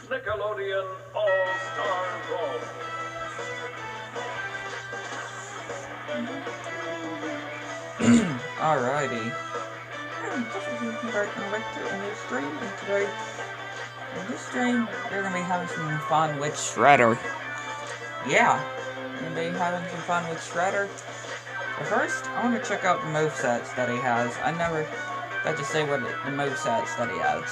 Nickelodeon All-Star Brawl. Alrighty. Welcome back to a new stream, and today, in this stream, we're gonna be having some fun with Shredder. Yeah, we're gonna be having some fun with Shredder. But first, I want to check out the movesets that he has. I never got to see what the movesets that he has.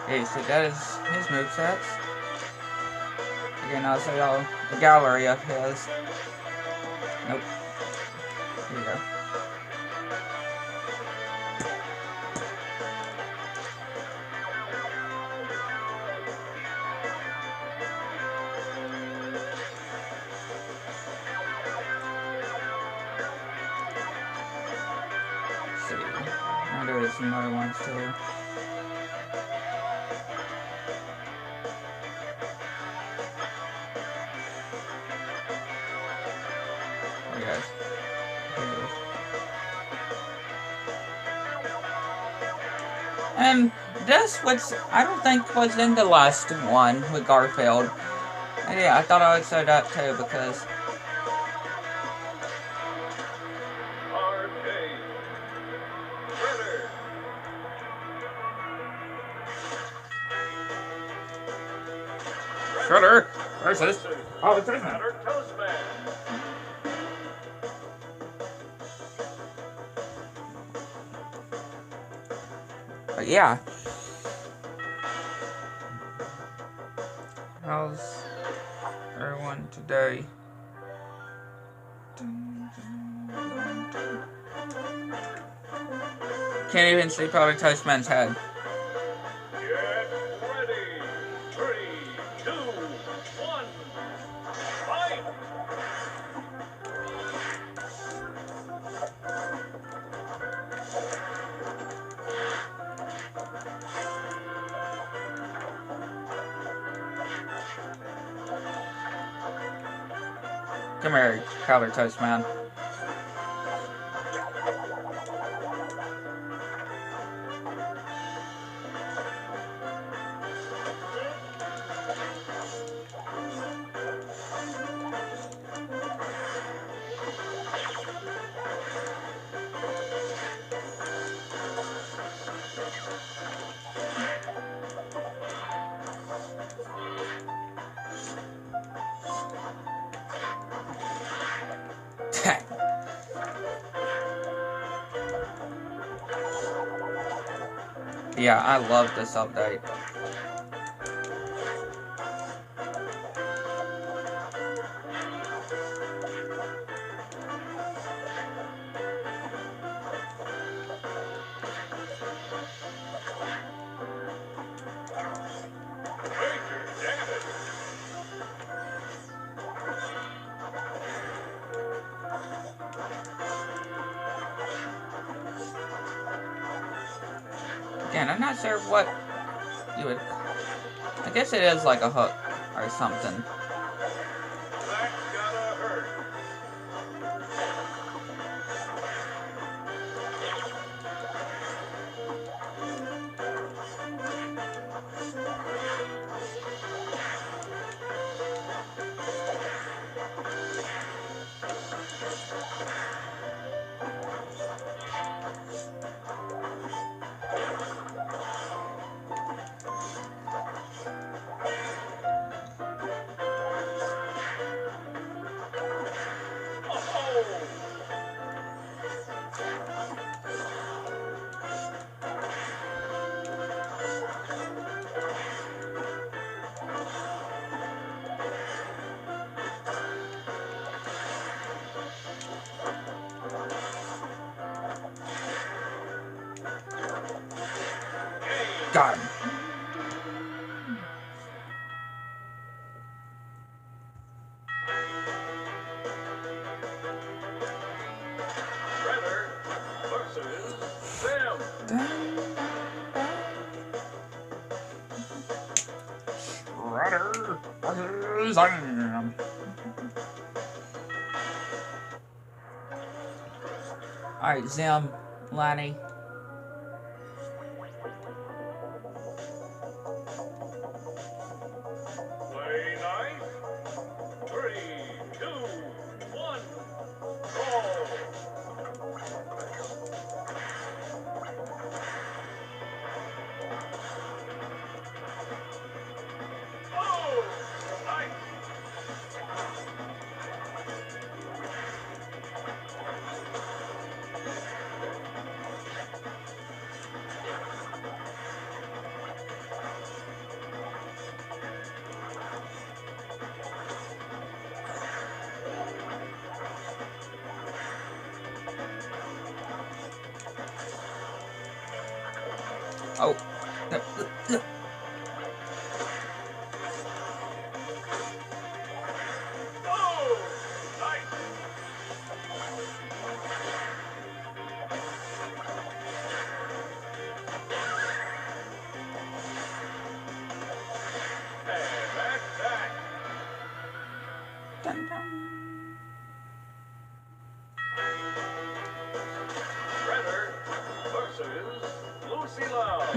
Okay, so that is his movesets. Again, I'll show y'all the gallery of his. Nope. Here you go. Let's see. Now there is some other ones too. Yes. Here it is. And this, which I don't think was in the last one with Garfield. And yeah, I thought I would say that too because Shredder versus Politician. But yeah. How's everyone today? Can't even see Probably Toastman's head. Get ready. 3, 2, 1. Fight! Come here, Powder Toast Man. Yeah, I love this update. Again, I'm not sure what you would... I guess it is like a hook or something. Got him. Shredder versus Sam. Shredder versus Sam. Alright, Zim, Lanny. Play nice. 3, 2, 1, roll. Oh, nice. Oh. Oh, nice. And that's that. Dun, dun. Shredder versus Lucy Love.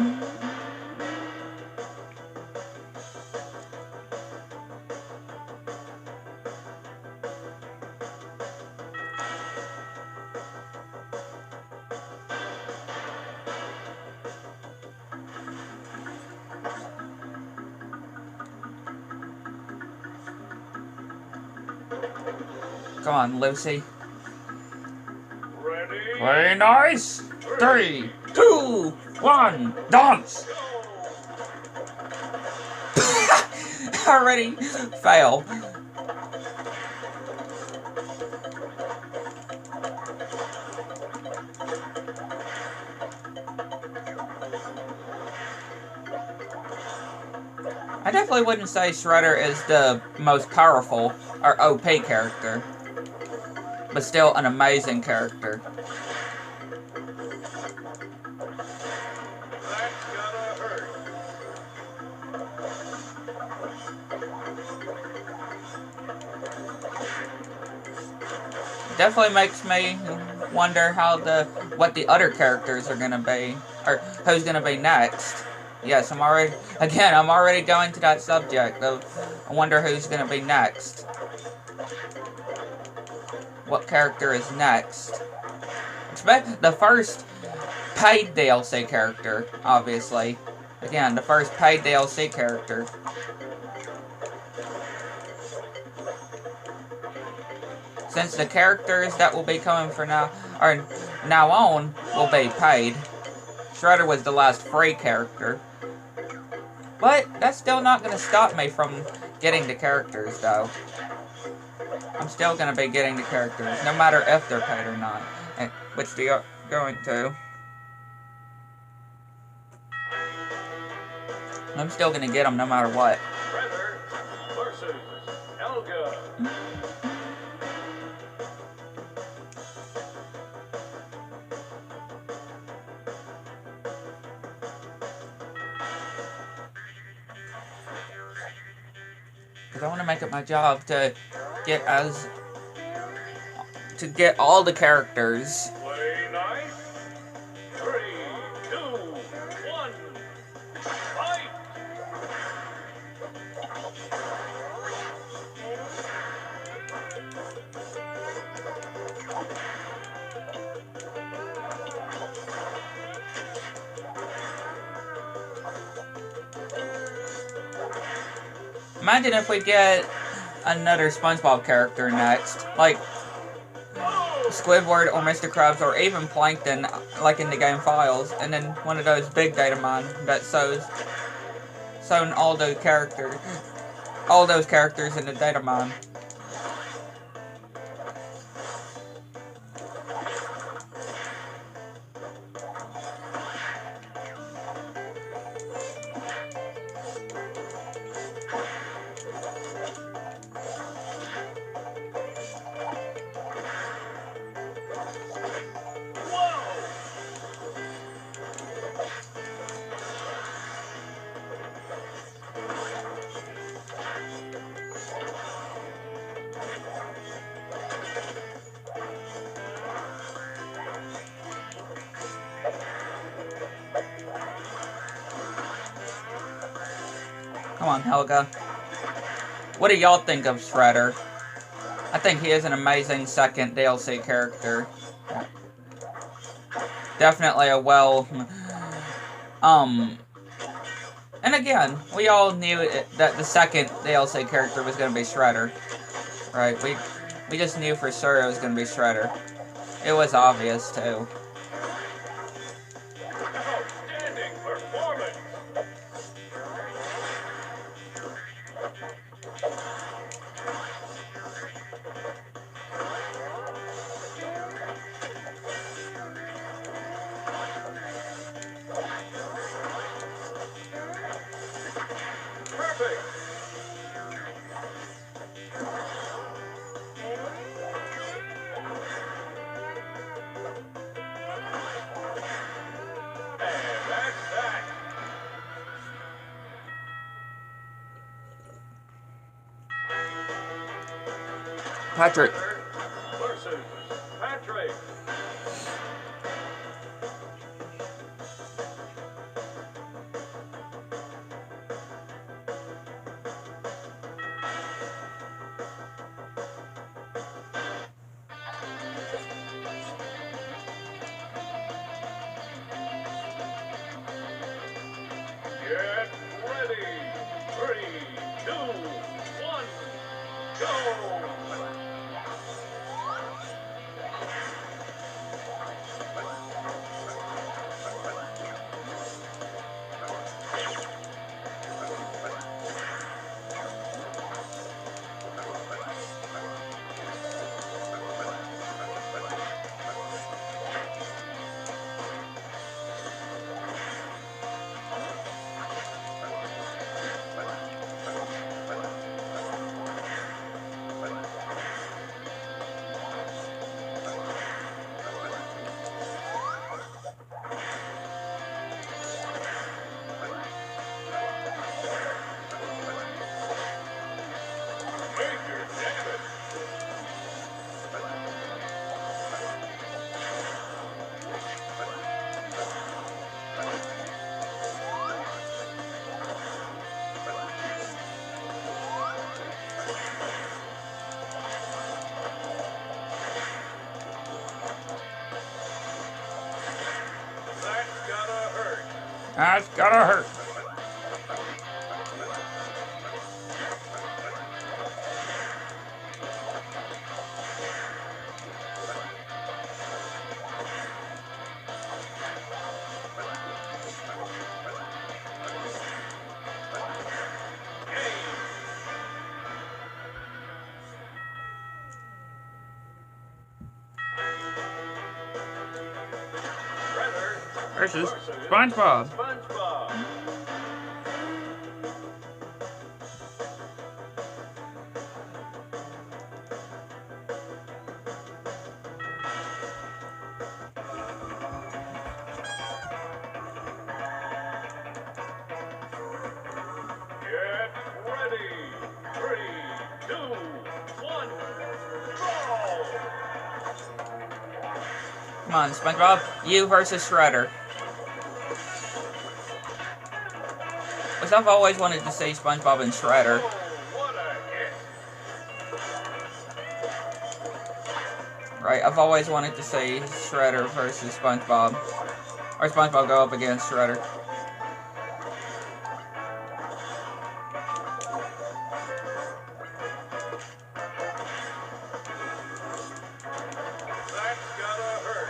Come on, Lucy. Ready? Very nice. 3, 2, 1, dance. Go. Already fail. I definitely wouldn't say Shredder is the most powerful or OP character, but still an amazing character. That's gotta hurt. Definitely makes me wonder what the other characters are gonna be, or who's gonna be next. Yes, I'm already going to that subject of, I wonder who's gonna be next. What character is next? Expect the first paid DLC character, obviously. Again, the first paid DLC character. Since the characters that will be coming from now on will be paid. Shredder was the last free character. But that's still not going to stop me from getting the characters, though. I'm still going to be getting the characters, no matter if they're paid or not. Which they are going to. I'm still going to get them no matter what. Shredder versus Elga. Because I want to make it my job to get all the characters. Play nice. 3, 2, 1, fight. Imagine if we get another SpongeBob character next, like Squidward or Mr. Krabs or even Plankton, like in the game files, and then one of those big data mine that shown all those characters in the data mine. Come on, Helga. What do y'all think of Shredder? I think he is an amazing second DLC character. Definitely a and again, we all knew that the second DLC character was going to be Shredder. Right? We just knew for sure it was going to be Shredder. It was obvious, too. Outstanding performance. Perfect. And that's that. Patrick. Versus Patrick. Get ready. 3, 2, 1, go. Major damage. That's gotta hurt. That's gotta hurt. Shredder Versus SpongeBob. SpongeBob. Get ready. 3, 2, 1, brawl. Come on, SpongeBob. You versus Shredder. Which I've always wanted to see SpongeBob and Shredder. Oh, what a hit. Right? I've always wanted to see Shredder versus SpongeBob. Or SpongeBob go up against Shredder. That's gotta hurt.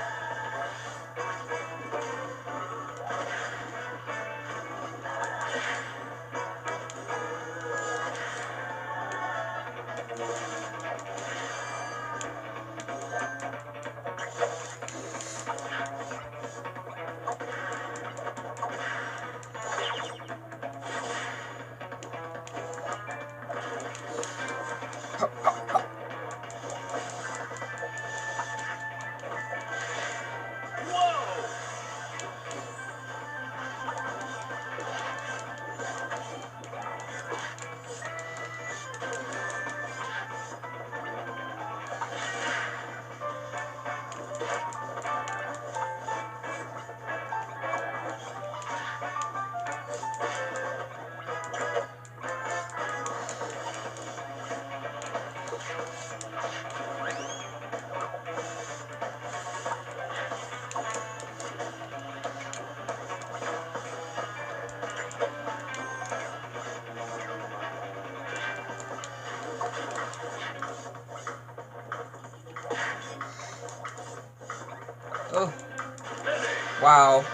Wow.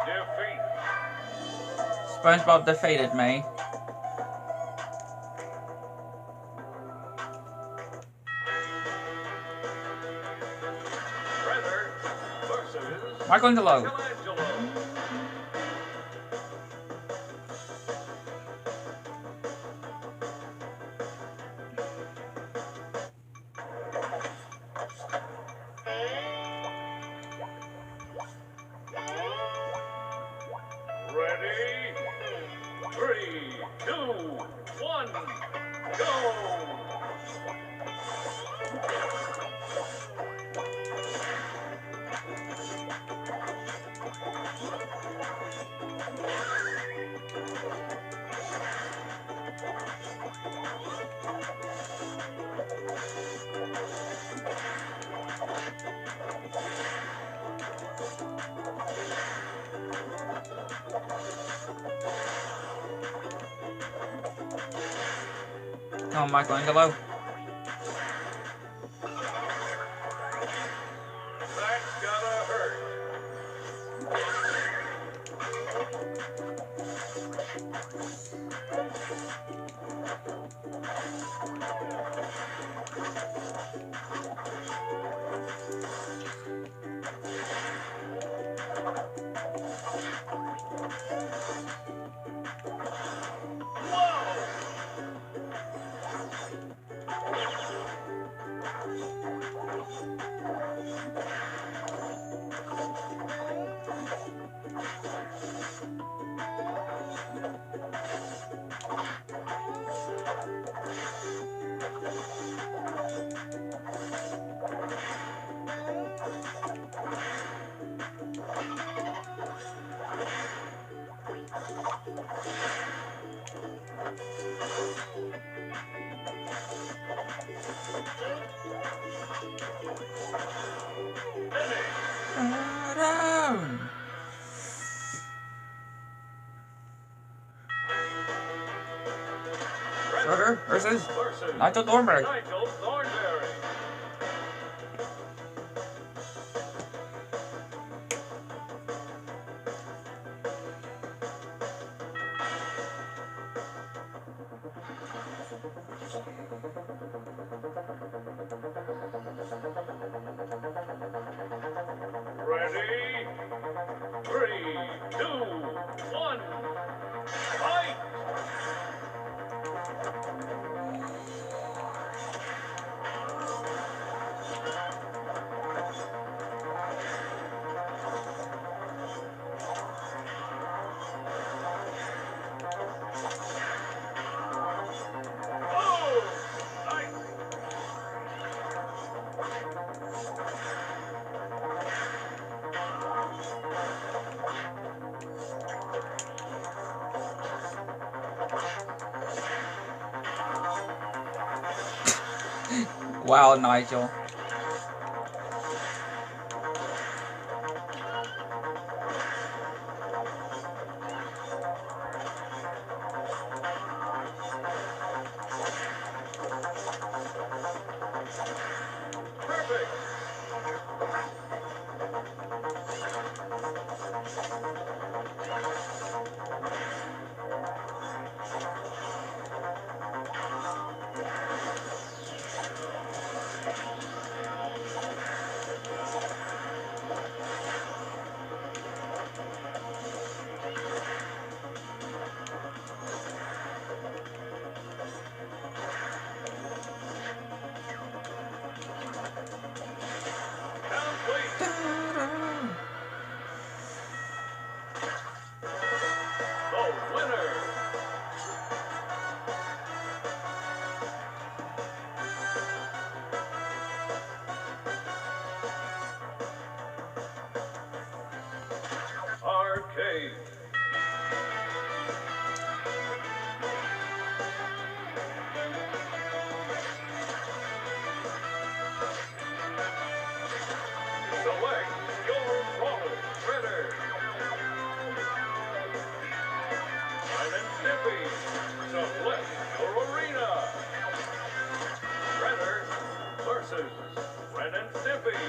Defeat. SpongeBob defeated me. Shredder versus Michelangelo. Michelangelo. Ready? 3, 2, 1, go! Come on, Michelangelo. That's gotta hurt. Shredder versus Versus Nigel Thornberry. Nigel Thornberry. Ready? 3, 2, 1, fight! Oh! Nice! Wow, Nigel. Perfect! Down, please! The winner! Arcade. Select your brawler, Shredder. Ren and Stimpy. Select your arena. Shredder versus Ren and Stimpy.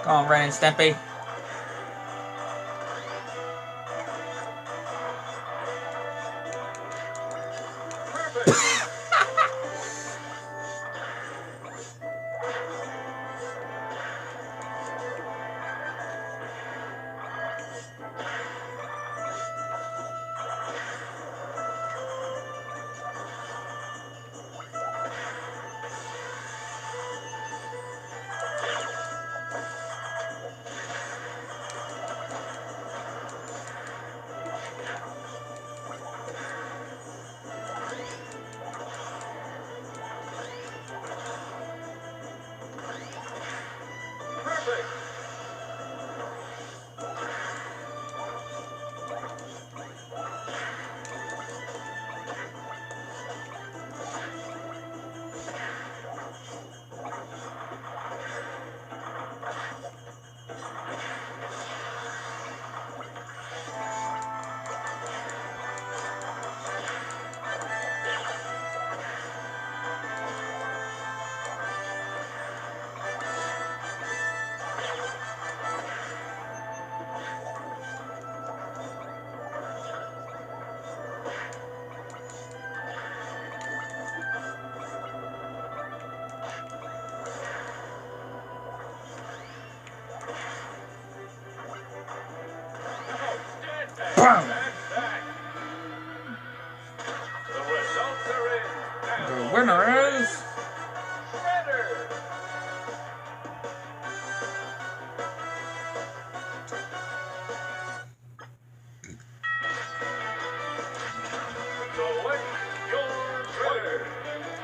Come on, Ren and Stimpy. Boom! The winner is... Shredder.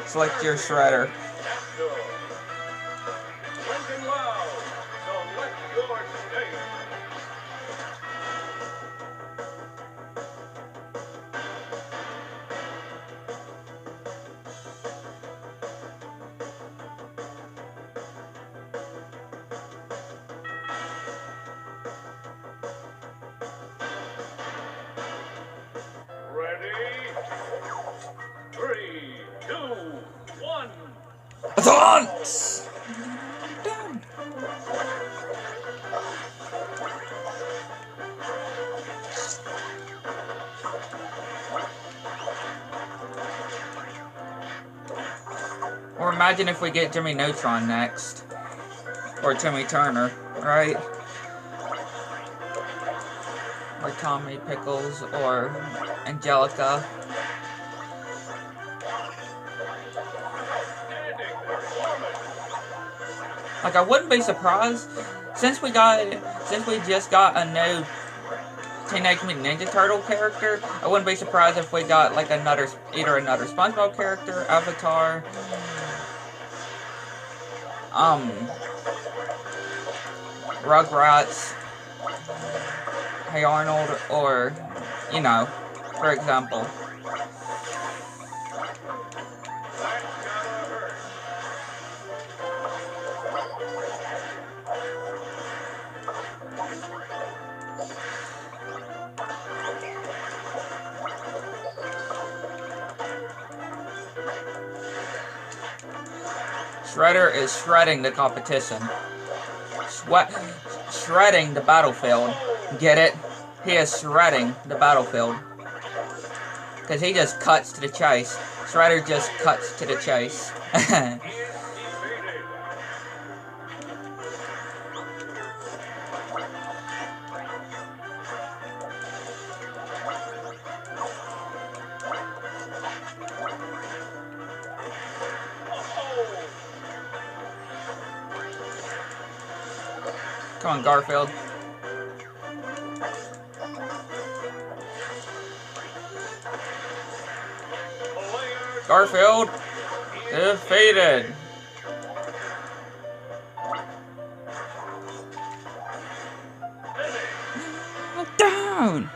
Select your shredder. Lincoln Loud, select your state. Ready? 3, 2, 1. Advance! Done. Or imagine if we get Jimmy Neutron next. Or Timmy Turner, right? Or Tommy Pickles, or Angelica. Like, I wouldn't be surprised, since we just got a new Teenage Mutant Ninja Turtle character, I wouldn't be surprised if we got, like, either another SpongeBob character, Avatar, Rugrats, Hey Arnold, or, you know, for example. Shredder is shredding the competition. Shredding the battlefield. Get it? He is shredding the battlefield. Because he just cuts to the chase. Shredder just cuts to the chase. Come on, Garfield. Garfield defeated. Down.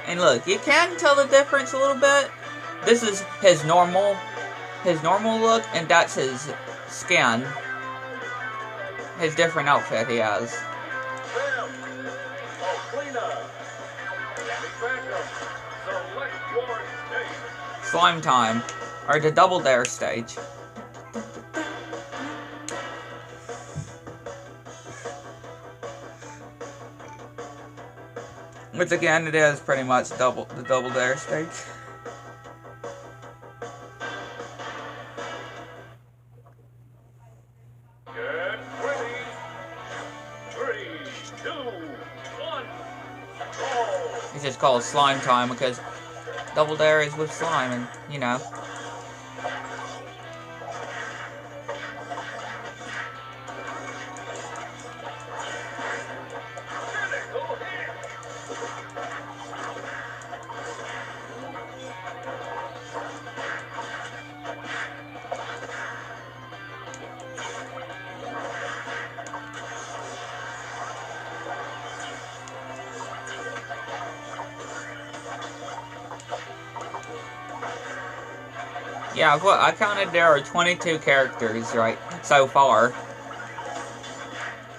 And look, you can tell the difference a little bit. This is his normal look, and that's his skin. his different outfit he has. Sam. Oklina. Danny Phantom. Select your stage. Slime time, or the Double Dare stage. Which again, it is pretty much the Double Dare stage. Get ready. 3, 2, 1. Go. It's just called slime time because Double Dare is with slime and, you know. Critical hit. Yeah, well, I counted there are 22 characters, right, so far.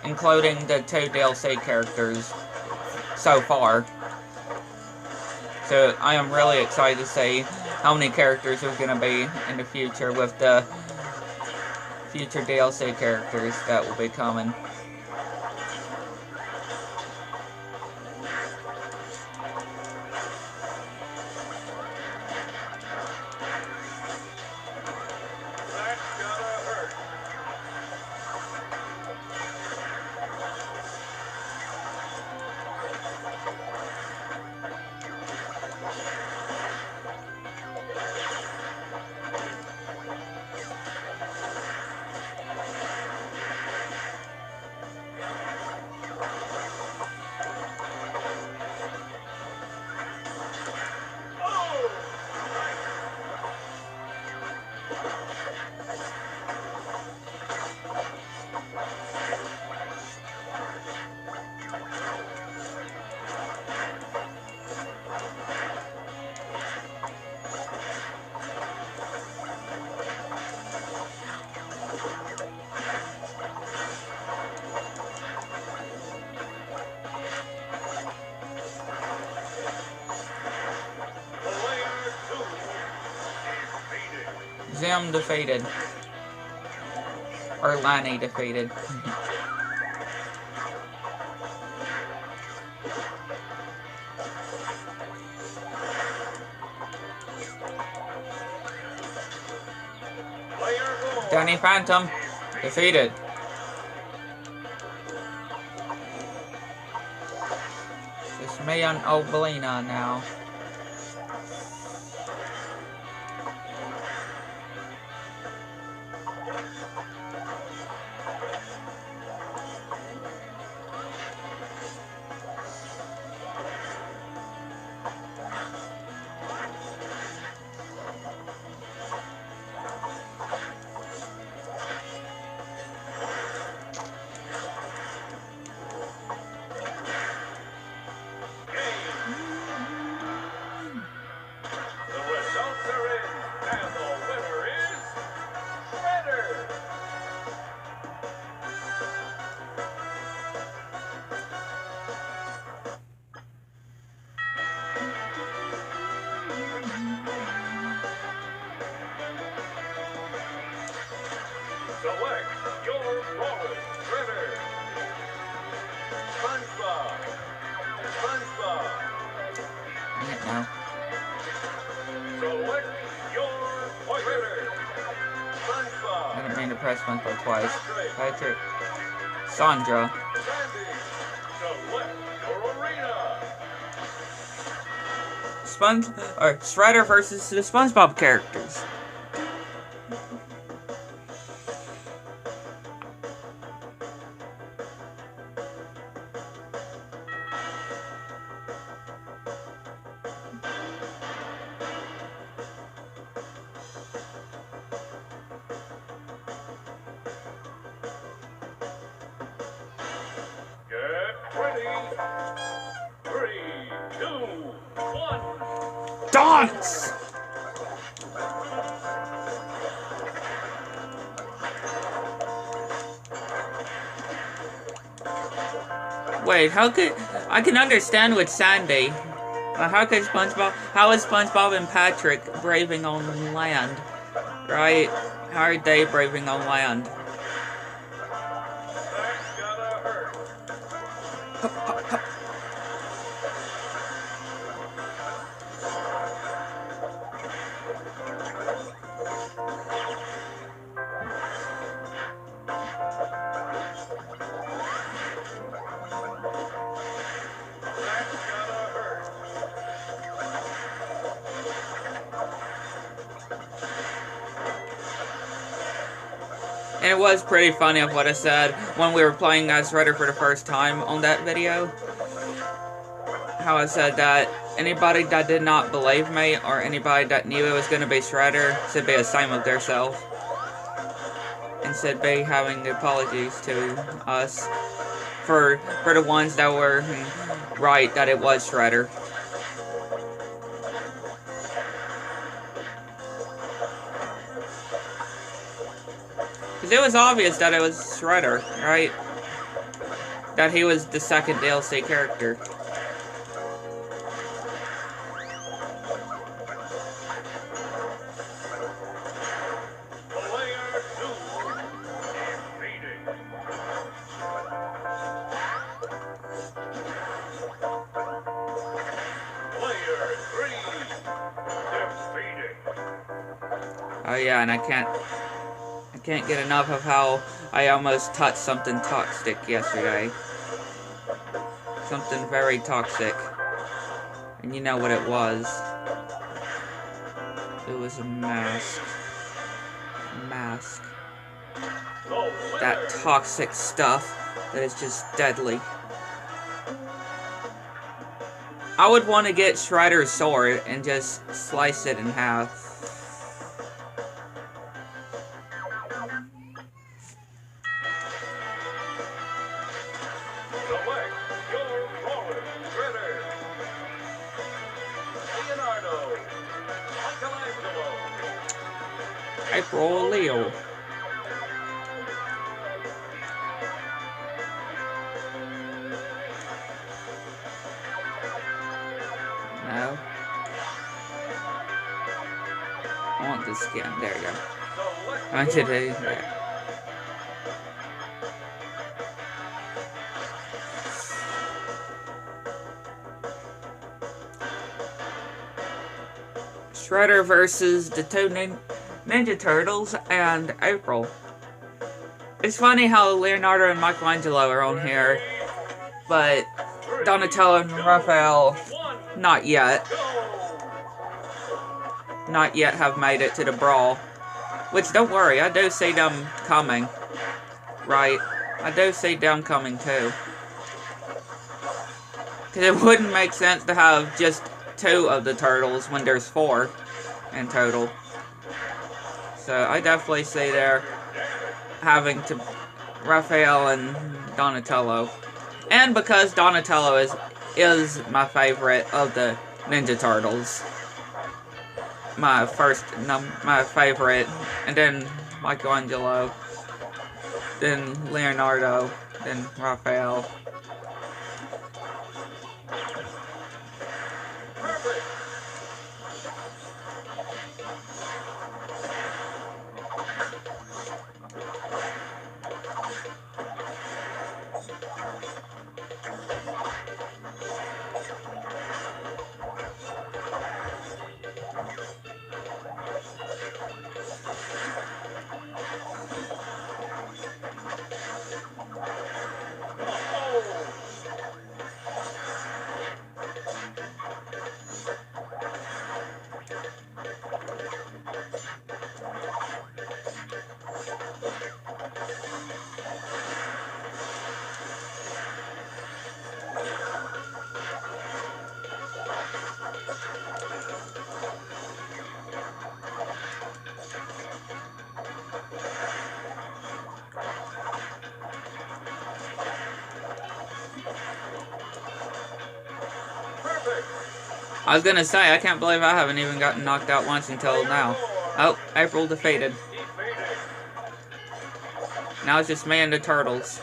Including the 2 DLC characters so far. So, I am really excited to see how many characters there's going to be in the future with the future DLC characters that will be coming. That's gotta hurt. Oh! Player 2 defeated. Zim defeated. Or Lanny defeated. Player 4 Danny Phantom defeated. It's me and Oblina now. The results are in, and the winner is Shredder. Select your brawler, Shredder. SpongeBob. SpongeBob. Now. Select your Shredder. I SpongeBob. didn't mean to press SpongeBob twice. Patrick. Patrick. Sandra. Sandy. Select your arena. Shredder versus the SpongeBob characters. Get ready. 3, 2, 1. Dance! Wait, how could... I can understand with Sandy. How could SpongeBob... How is SpongeBob and Patrick braving on land? Right? How are they braving on land? And it was pretty funny of what I said when we were playing as Shredder for the first time on that video. How I said that anybody that did not believe me or anybody that knew it was going to be Shredder should be ashamed of themselves. And should be having apologies to us for the ones that were right that it was Shredder. Because it was obvious that it was Shredder, right? That he was the second DLC character. Oh yeah, and I can't get enough of how I almost touched something toxic yesterday. Something very toxic. And you know what it was. It was a mask. That toxic stuff that is just deadly. I would want to get Shredder's sword and just slice it in half. April Leo. No. I want this skin. There you go. I want to do that. Shredder versus the two Ninja Turtles and April. It's funny how Leonardo and Michelangelo are on here, but Donatello and Raphael, not yet. Not yet have made it to the brawl. Which, don't worry, I do see them coming. Right? I do see them coming too. Because it wouldn't make sense to have just 2 of the turtles when there's 4 in total. So I definitely see there having to Raphael and Donatello. And because Donatello is my favorite of the Ninja Turtles. My favorite, and then Michelangelo, then Leonardo, then Raphael. I was gonna say, I can't believe I haven't even gotten knocked out once until now. Oh, April defeated. Now it's just me and the Turtles.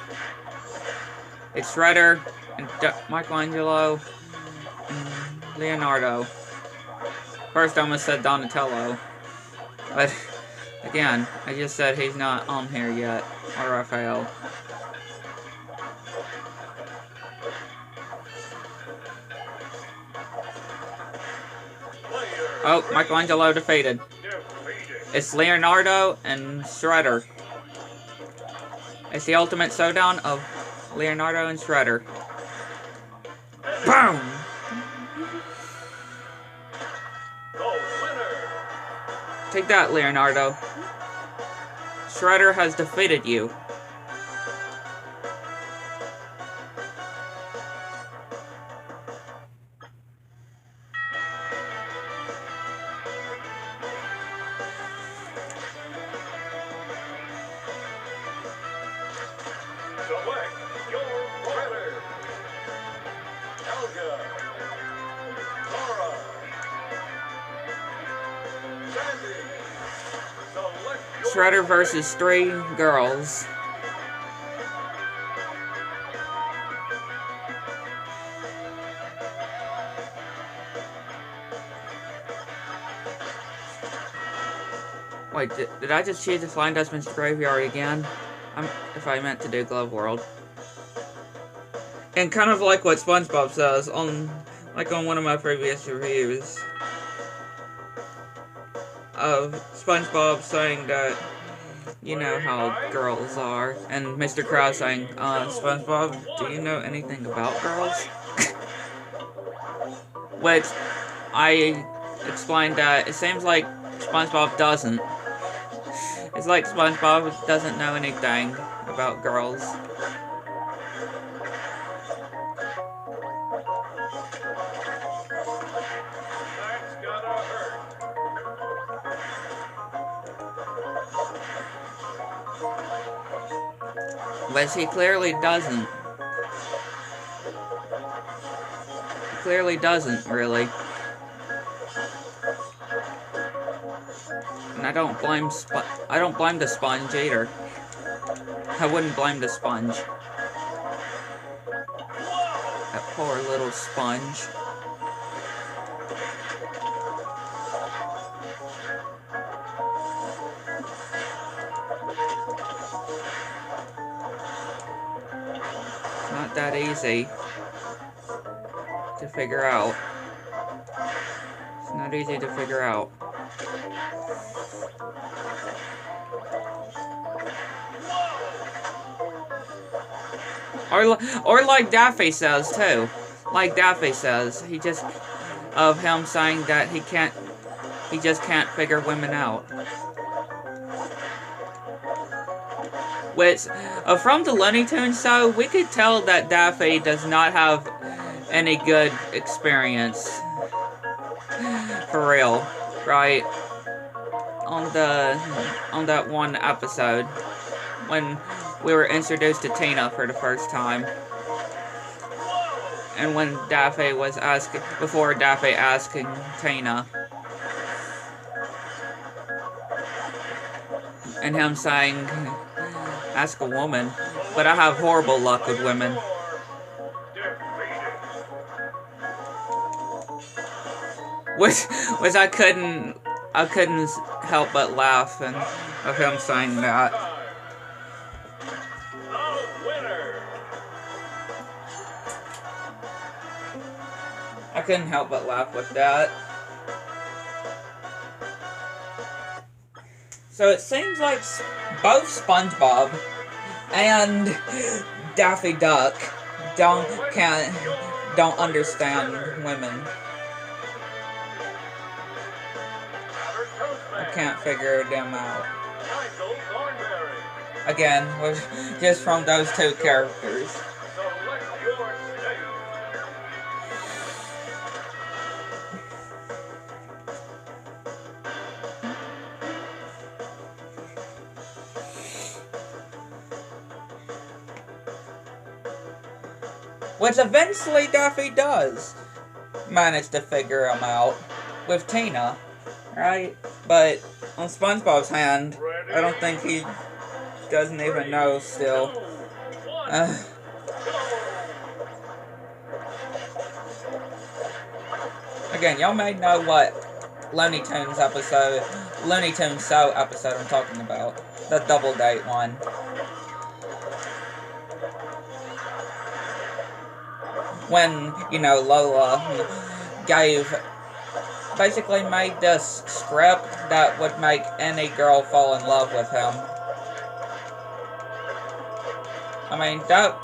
It's Shredder and Michelangelo, and Leonardo. First I almost said Donatello, but again, I just said he's not on here yet, or Raphael. Oh, Michelangelo defeated. It's Leonardo and Shredder. It's the ultimate showdown of Leonardo and Shredder. Boom! Take that, Leonardo. Shredder has defeated you. Select your winner. Helga. Laura. Sandy. Select your Shredder versus 3 girls. Wait, did I just choose the Flying Dutchman's Graveyard again? If I meant to do Glove World. And kind of like what SpongeBob says on one of my previous reviews of SpongeBob saying that, you know how girls are, and Mr. Krabs saying, SpongeBob, do you know anything about girls? Which I explained that it seems like SpongeBob doesn't. It's like SpongeBob doesn't know anything about girls. That's gotta hurt. Which he clearly doesn't. He clearly doesn't, really. And I don't blame the sponge either. I wouldn't blame the sponge. That poor little sponge. It's not that easy to figure out. It's not easy to figure out. Or like Daffy says too. Like Daffy says, he just of him saying that he just can't figure women out. Which from the Looney Tunes show, we could tell that Daffy does not have any good experience. For real, right? On that one episode when we were introduced to Tina for the first time. And when Daffy was before Daffy asking Tina. And him saying, ask a woman. But I have horrible luck with women. Which I couldn't help but laugh of him saying that. I couldn't help but laugh with that. So it seems like both SpongeBob and Daffy Duck don't understand women. I can't figure them out. Again, just from those two characters. Which eventually Daffy does manage to figure him out with Tina, right? But on SpongeBob's hand, I don't think he doesn't even know still. Again, y'all may know what Looney Tunes Show episode I'm talking about. The double date one. When, you know, Lola basically made this script that would make any girl fall in love with him. I mean, that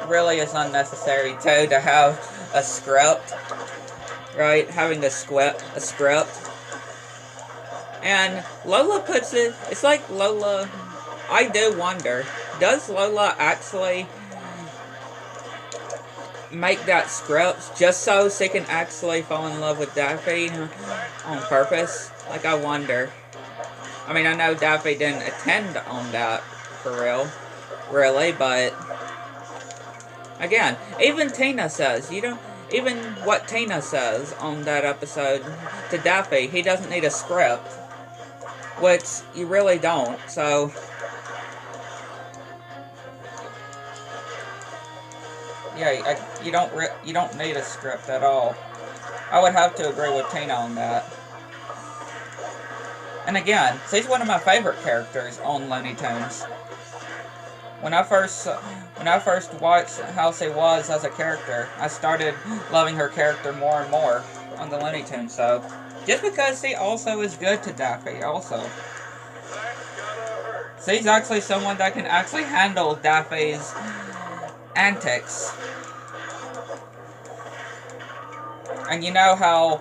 really is unnecessary, too, to have a script, right? Having a script. And Lola puts it, it's like Lola, I do wonder, does Lola actually make that script just so she can actually fall in love with Daffy on purpose? Like, I wonder. I mean, I know Daffy didn't attend on that for real, really, but again, even Tina says, even what Tina says on that episode to Daffy, he doesn't need a script, which you really don't, so yeah, you don't need a script at all. I would have to agree with Tina on that. And again, she's one of my favorite characters on Looney Tunes. When I first watched how she was as a character, I started loving her character more and more on the Looney Tunes show. Just because she also is good to Daffy, also. She's actually someone that can actually handle Daffy's antics. And you know how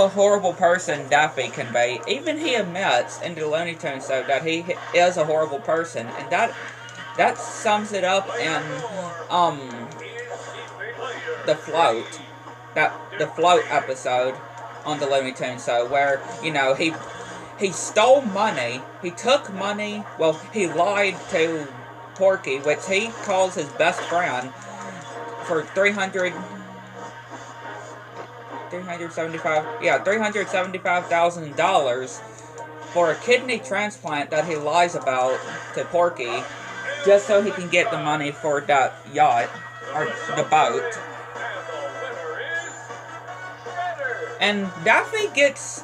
a horrible person Daffy can be. Even he admits in the Looney Tunes show that he is a horrible person, and that sums it up in the float episode on the Looney Tunes show, where, you know, he stole money, he took money, well, he lied to Porky, which he calls his best friend, for $375,000 for a kidney transplant that he lies about to Porky, just so he can get the money for that yacht, or the boat. And Daffy gets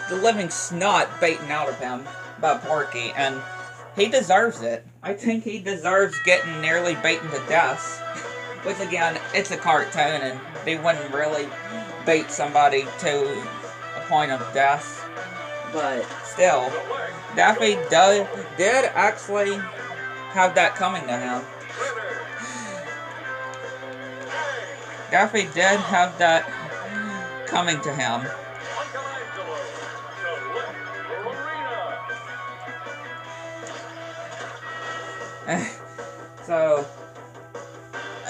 the living snot beaten out of him by Porky, and he deserves it. I think he deserves getting nearly beaten to death. Which, again, it's a cartoon, and they wouldn't really beat somebody to a point of death. But still, Daffy did actually have that coming to him. Daffy did have that coming to him. So,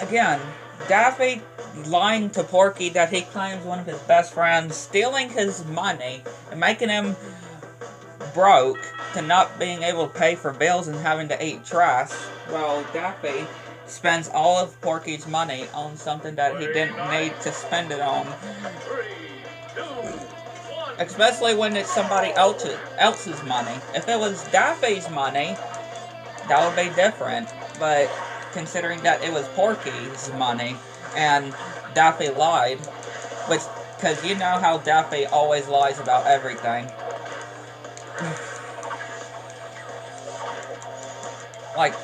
again, Daffy lying to Porky that he claims one of his best friends, stealing his money, and making him broke to not being able to pay for bills and having to eat trash, while Daffy spends all of Porky's money on something that he didn't need to spend it on. Especially when it's somebody else's money. If it was Daffy's money, that would be different, but considering that it was Porky's money, and Daffy lied, because you know how Daffy always lies about everything. Like,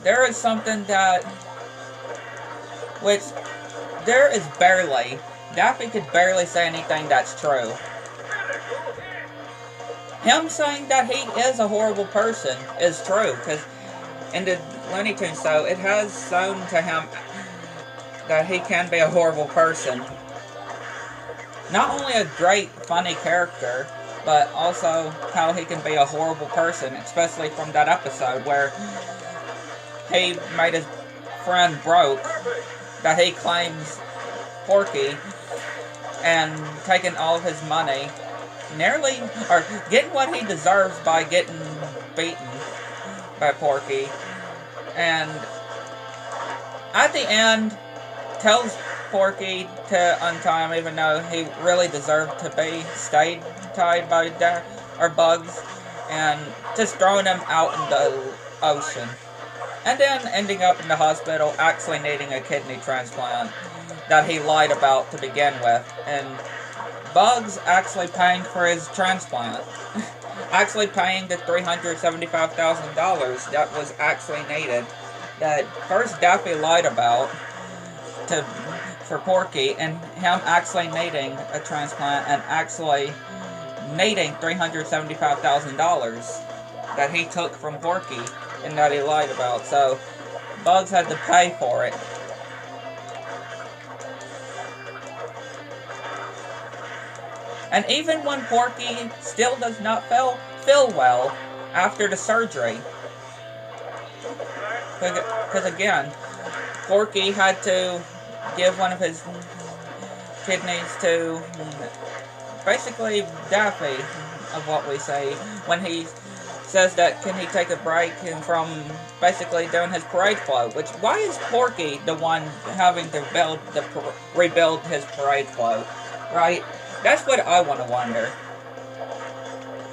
there is something Daffy could barely say anything that's true. Him saying that he is a horrible person is true, because in the Looney Tunes show, it has shown to him that he can be a horrible person. Not only a great, funny character, but also how he can be a horrible person, especially from that episode where he made his friend broke, that he claims Porky, and taking all of his money, or getting what he deserves by getting beaten by Porky, and at the end tells Porky to untie him, even though he really deserved to be stayed tied by Bugs, and just throwing him out in the ocean. and then ending up in the hospital actually needing a kidney transplant that he lied about to begin with, and Bugs actually paying for his transplant. Actually paying the $375,000 that was actually needed, that first Daffy lied about for Porky, and him actually needing a transplant and actually needing $375,000 that he took from Porky and that he lied about. So Bugs had to pay for it. And even when Porky still does not feel well after the surgery. Because again, Porky had to give one of his kidneys to basically Daffy, of what we say, when he says that can he take a break from basically doing his parade float. Which, why is Porky the one having to rebuild his parade float, right? That's what I want to wonder.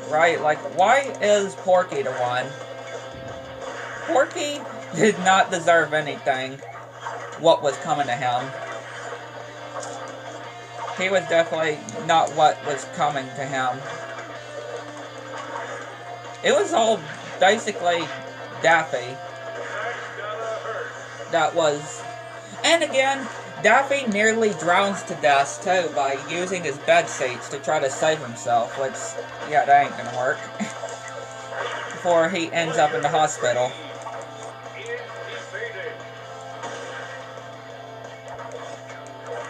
Right? Like, why is Porky the one? Porky did not deserve anything what was coming to him. He was definitely not what was coming to him. It was all basically Daffy that was... And again, Daffy nearly drowns to death, too, by using his bed seats to try to save himself, which, yeah, that ain't gonna work. Before he ends up in the hospital.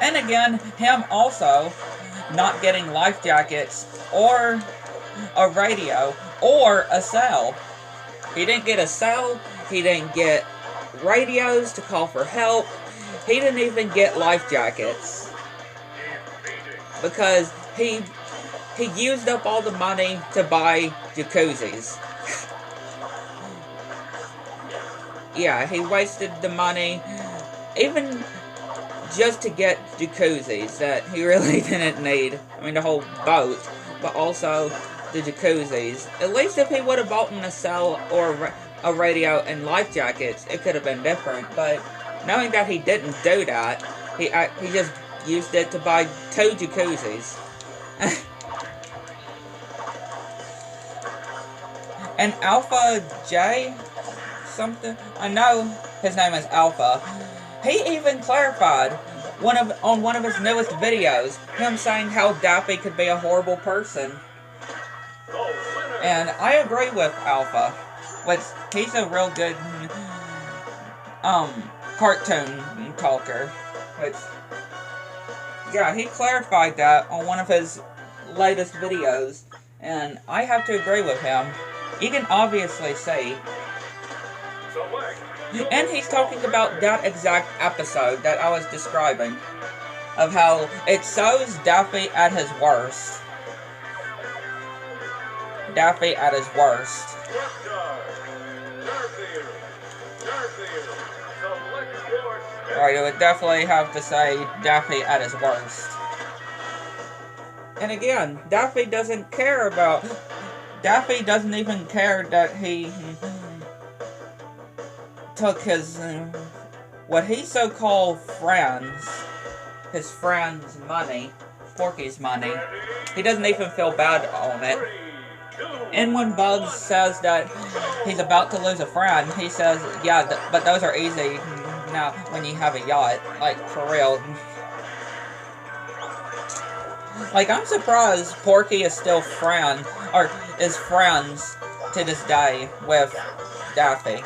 And again, him also not getting life jackets, or a radio, or a cell. He didn't get a cell, he didn't get radios to call for help. He didn't even get life jackets because he used up all the money to buy jacuzzis. Yeah, he wasted the money even just to get jacuzzis that he really didn't need. I mean, the whole boat, but also the jacuzzis. At least if he would have bought a cell or a radio and life jackets, it could have been different, but knowing that he didn't do that, he just used it to buy 2 jacuzzis. And Alpha J something, I know his name is Alpha. He even clarified on one of his newest videos, him saying how Daffy could be a horrible person. And I agree with Alpha, which he's a real good cartoon talker, which, yeah, he clarified that on one of his latest videos, and I have to agree with him. You can obviously see, and he's talking about that exact episode that I was describing, of how it shows Daffy at his worst. Daffy at his worst. Alright, I would definitely have to say Daffy at his worst. And again, Daffy doesn't care about... Daffy doesn't even care that he took his... what he so-called friends... his friends' money, Porky's money. He doesn't even feel bad on it. And when Bugs says that he's about to lose a friend, he says, yeah, but those are easy now when you have a yacht. Like, for real. Like, I'm surprised Porky is still friends to this day with Daffy.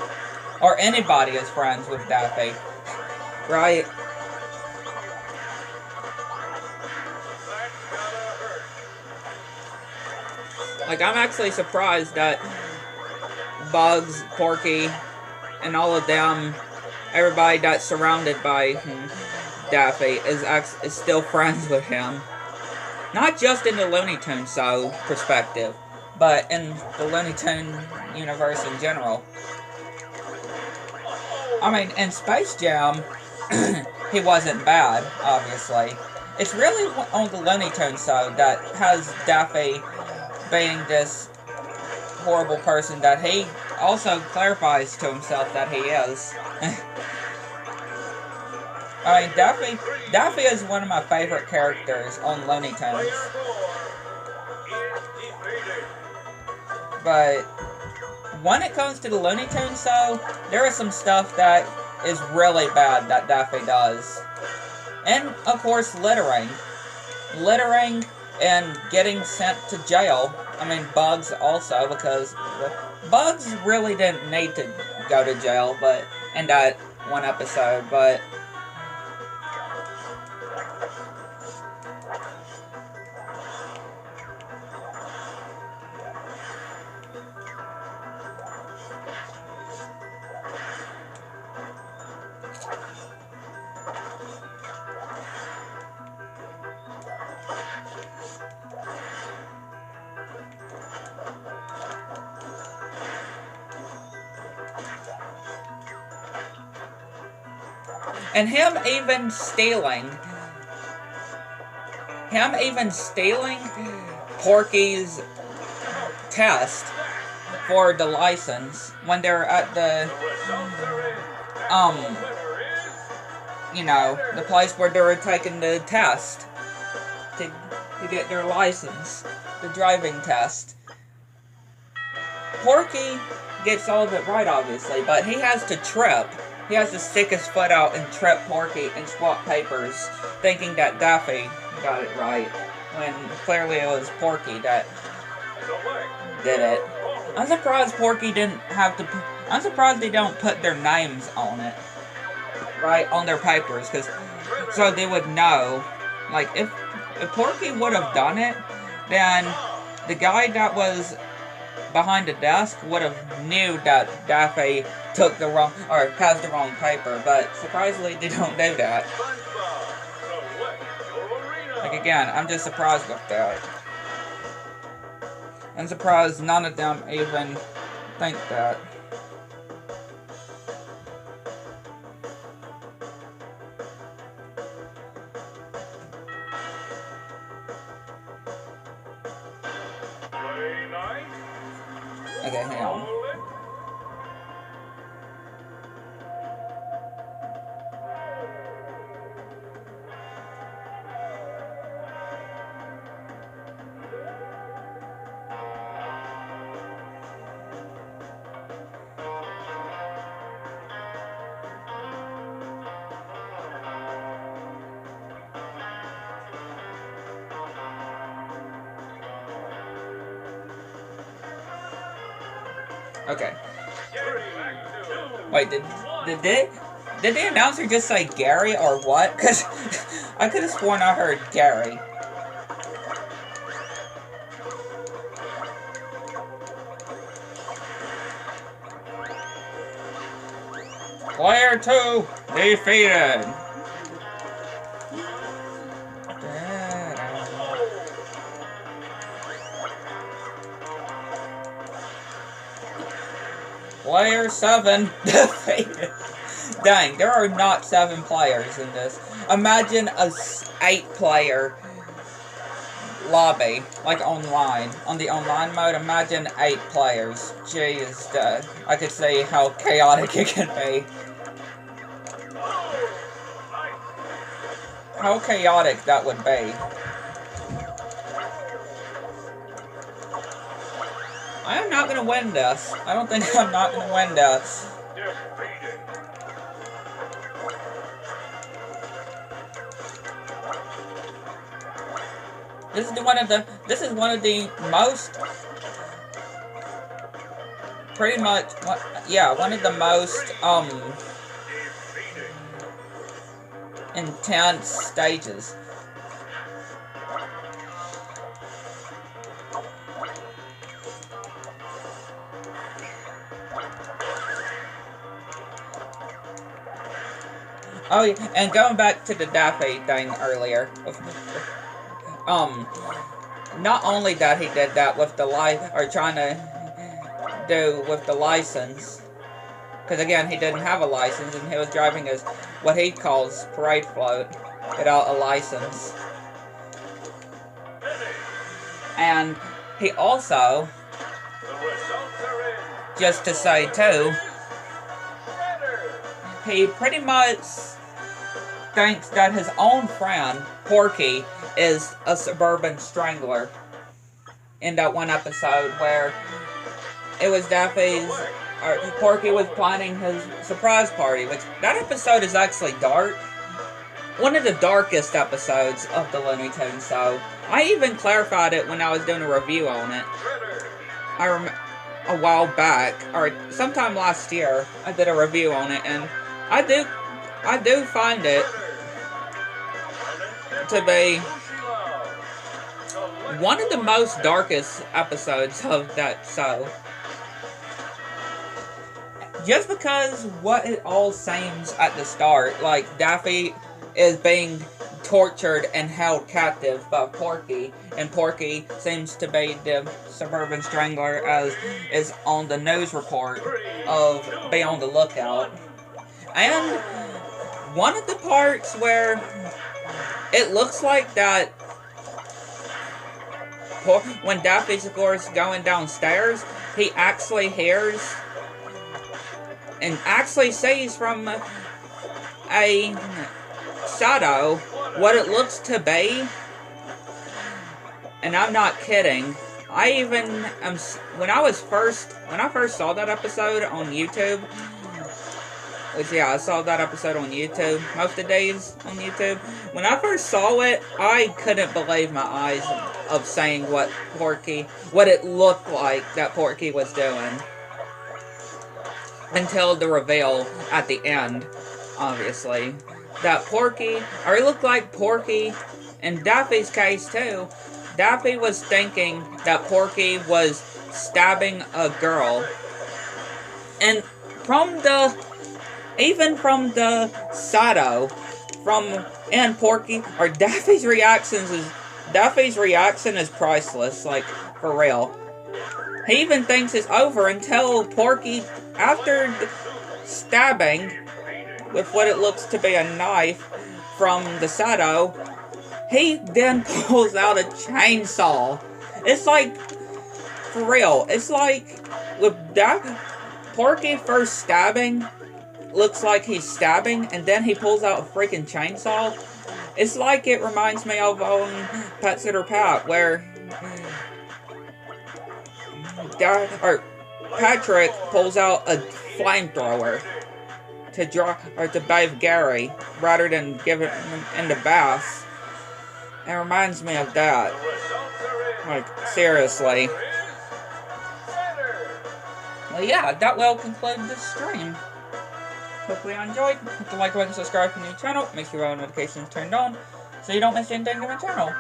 Or anybody is friends with Daffy. Right? Like, I'm actually surprised that Bugs, Porky, and all of them, everybody that's surrounded by Daffy is still friends with him. Not just in the Looney Tunes show perspective, but in the Looney Tunes universe in general. I mean, in Space Jam, he wasn't bad, obviously. It's really on the Looney Tunes show that has Daffy being this horrible person that he also clarifies to himself that he is. I mean, Daffy is one of my favorite characters on Looney Tunes. But when it comes to the Looney Tunes, though, there is some stuff that is really bad that Daffy does. And, of course, littering. Littering and getting sent to jail. I mean, Bugs also, because Bugs really didn't need to go to jail, but in that one episode, but... And him even stealing Porky's test for the license when they're at the, you know, the place where they were taking the test to get their license, the driving test. Porky gets all of it right, obviously, but he has to trip. He has to stick his foot out and trip Porky and swap papers, thinking that Daffy got it right, when clearly it was Porky that did it. I'm surprised Porky didn't have to... I'm surprised they don't put their names on it, right, on their papers, because so they would know. Like, if Porky would have done it, then the guy that was behind the desk would have knew that Daffy took the wrong, or has the wrong paper, but surprisingly they don't do that. Like, again, I'm just surprised with that. I'm surprised none of them even think that. Okay, hang on. Okay. Wait, did the announcer just say Gary or what? Because I could have sworn I heard Gary. Player 2 defeated. Player 7 defeated. Dang, there are not 7 players in this. Imagine a 8-player lobby, like online. On the online mode, imagine 8 players. Jeez, I could see how chaotic it can be. How chaotic that would be. I am not going to win this. I don't think I'm not going to win this. This is one of the most, pretty much, yeah, one of the most, intense stages. Oh, yeah, and going back to the Daffy thing earlier, not only that he did that with the trying to do with the license, because again, he didn't have a license, and he was driving his, what he calls, parade float, without a license. And he also just to say too, he pretty much thinks that his own friend, Porky, is a suburban strangler. In that one episode where it was Daffy's, or Porky was planning his surprise party, which that episode is actually dark. One of the darkest episodes of the Looney Tunes show. I even clarified it when I was doing a review on it. A while back, or sometime last year, I did a review on it, and I do find it to be one of the most darkest episodes of that show. Just because what it all seems at the start, like Daffy is being tortured and held captive by Porky, and Porky seems to be the suburban strangler as is on the news report of be on the lookout. And one of the parts where it looks like that when Daffy's, of course, going downstairs, he actually hears and actually sees from a shadow what it looks to be. And I'm not kidding. I even when I first saw that episode on YouTube, which yeah, I saw that episode on YouTube most of the days on YouTube. When I first saw it, I couldn't believe my eyes of seeing what it looked like that Porky was doing. Until the reveal at the end, obviously. That Porky, or it looked like Porky, in Daffy's case too, Daffy was thinking that Porky was stabbing a girl. And even from the shadow, and Porky, or Daffy's reaction is priceless, like, for real. He even thinks it's over until Porky, after stabbing with what it looks to be a knife from the shadow, he then pulls out a chainsaw. It's like, for real, it's like with Porky first stabbing, looks like he's stabbing, and then he pulls out a freaking chainsaw. It's like it reminds me of Pet Sitter Pat, where Patrick pulls out a flamethrower to bathe Gary rather than give him in the bath. It reminds me of that. Like, seriously. Well, yeah, that will conclude this stream. Hopefully you enjoyed. Hit the like button, subscribe to the new channel. Make sure all notifications turned on so you don't miss anything on my channel.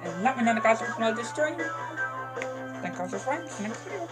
And let me know in the comments if you like this stream. Thank you all for watching. See you next video.